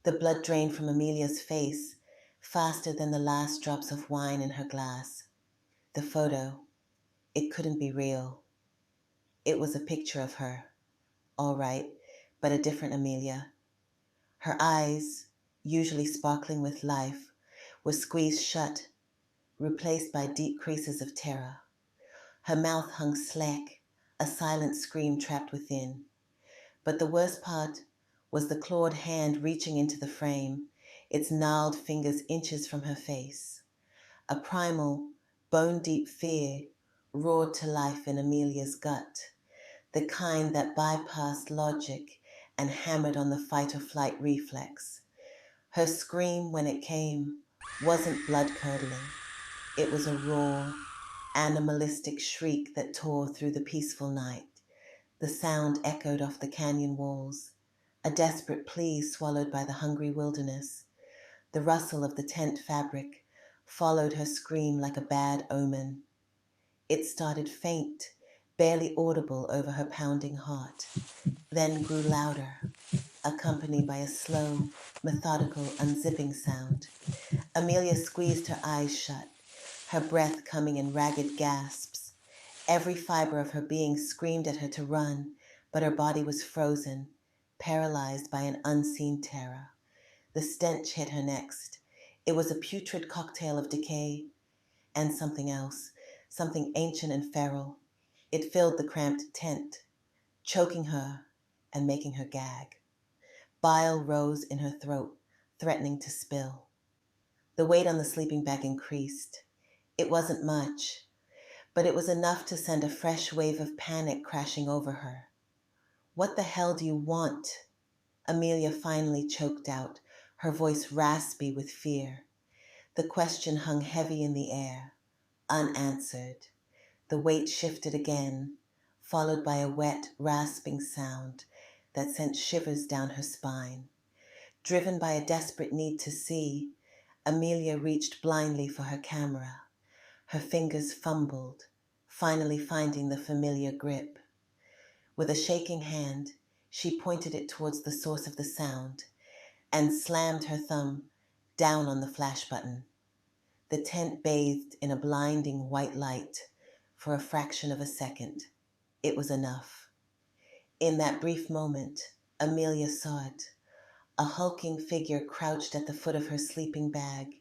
The blood drained from Amelia's face faster than the last drops of wine in her glass. The photo, it couldn't be real. It was a picture of her, all right, but a different Amelia. Her eyes, usually sparkling with life, were squeezed shut, replaced by deep creases of terror. Her mouth hung slack, a silent scream trapped within. But the worst part was the clawed hand reaching into the frame, its gnarled fingers inches from her face. A primal, bone-deep fear roared to life in Amelia's gut, the kind that bypassed logic and hammered on the fight-or-flight reflex. Her scream, when it came, wasn't blood-curdling. It was a raw, animalistic shriek that tore through the peaceful night. The sound echoed off the canyon walls, a desperate plea swallowed by the hungry wilderness. The rustle of the tent fabric followed her scream like a bad omen. It started faint, barely audible over her pounding heart, then grew louder, accompanied by a slow, methodical unzipping sound. Amelia squeezed her eyes shut, her breath coming in ragged gasps. Every fiber of her being screamed at her to run, but her body was frozen, paralyzed by an unseen terror. The stench hit her next. It was a putrid cocktail of decay and something else, something ancient and feral. It filled the cramped tent, choking her and making her gag. Bile rose in her throat, threatening to spill. The weight on the sleeping bag increased. It wasn't much, but it was enough to send a fresh wave of panic crashing over her. "What the hell do you want?" Amelia finally choked out, her voice raspy with fear. The question hung heavy in the air, unanswered. The weight shifted again, followed by a wet, rasping sound that sent shivers down her spine. Driven by a desperate need to see, Amelia reached blindly for her camera. Her fingers fumbled, finally finding the familiar grip. With a shaking hand, she pointed it towards the source of the sound and slammed her thumb down on the flash button. The tent bathed in a blinding white light for a fraction of a second. It was enough. In that brief moment, Amelia saw it. A hulking figure crouched at the foot of her sleeping bag,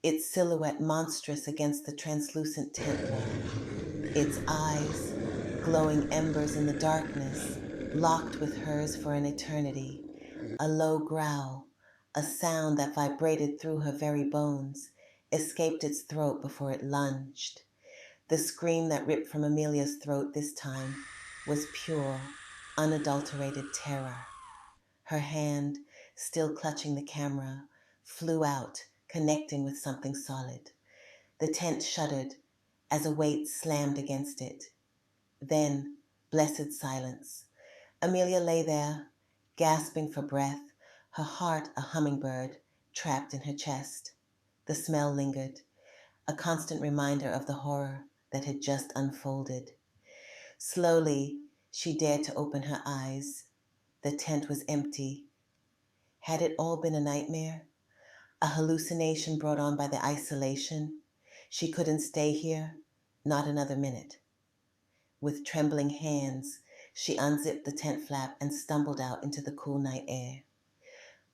its silhouette monstrous against the translucent tent wall. Its eyes, glowing embers in the darkness, locked with hers for an eternity. A low growl, a sound that vibrated through her very bones, escaped its throat before it lunged. The scream that ripped from Amelia's throat this time was pure, unadulterated terror. Her hand, still clutching the camera, flew out, connecting with something solid. The tent shuddered as a weight slammed against it. Then, blessed silence. Amelia lay there, gasping for breath, her heart a hummingbird trapped in her chest. The smell lingered, a constant reminder of the horror that had just unfolded. Slowly, she dared to open her eyes. The tent was empty. Had it all been a nightmare? A hallucination brought on by the isolation? She couldn't stay here, not another minute. With trembling hands, she unzipped the tent flap and stumbled out into the cool night air.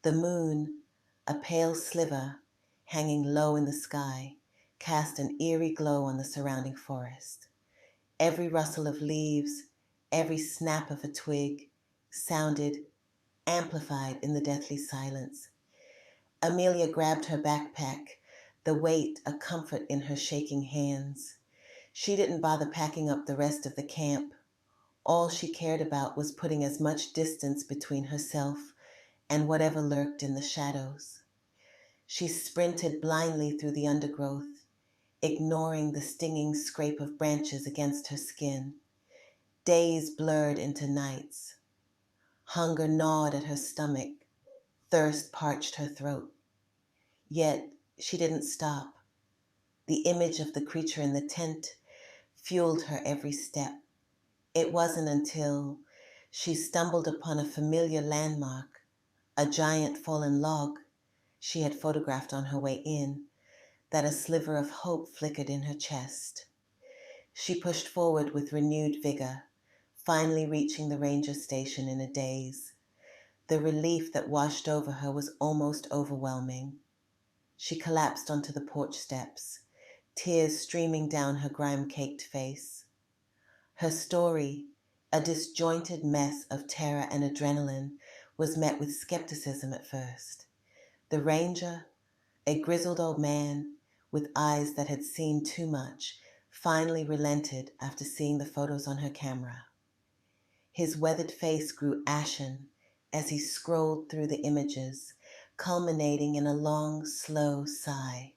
The moon, a pale sliver hanging low in the sky, cast an eerie glow on the surrounding forest. Every rustle of leaves, every snap of a twig sounded, amplified in the deathly silence. Amelia grabbed her backpack, the weight a comfort in her shaking hands. She didn't bother packing up the rest of the camp. All she cared about was putting as much distance between herself and whatever lurked in the shadows. She sprinted blindly through the undergrowth, ignoring the stinging scrape of branches against her skin. Days blurred into nights. Hunger gnawed at her stomach. Thirst parched her throat. Yet she didn't stop. The image of the creature in the tent fueled her every step. It wasn't until she stumbled upon a familiar landmark, a giant fallen log she had photographed on her way in, that a sliver of hope flickered in her chest. She pushed forward with renewed vigor, finally reaching the ranger station in a daze. The relief that washed over her was almost overwhelming. She collapsed onto the porch steps, tears streaming down her grime-caked face. Her story, a disjointed mess of terror and adrenaline, was met with skepticism at first. The ranger, a grizzled old man with eyes that had seen too much, finally relented after seeing the photos on her camera. His weathered face grew ashen as he scrolled through the images, culminating in a long, slow sigh.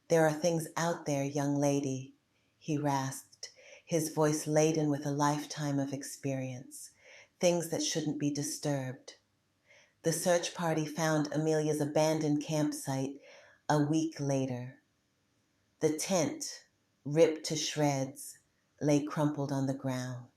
"There are things out there, young lady," he rasped, his voice laden with a lifetime of experience. "Things that shouldn't be disturbed." The search party found Amelia's abandoned campsite a week later. The tent, ripped to shreds, lay crumpled on the ground.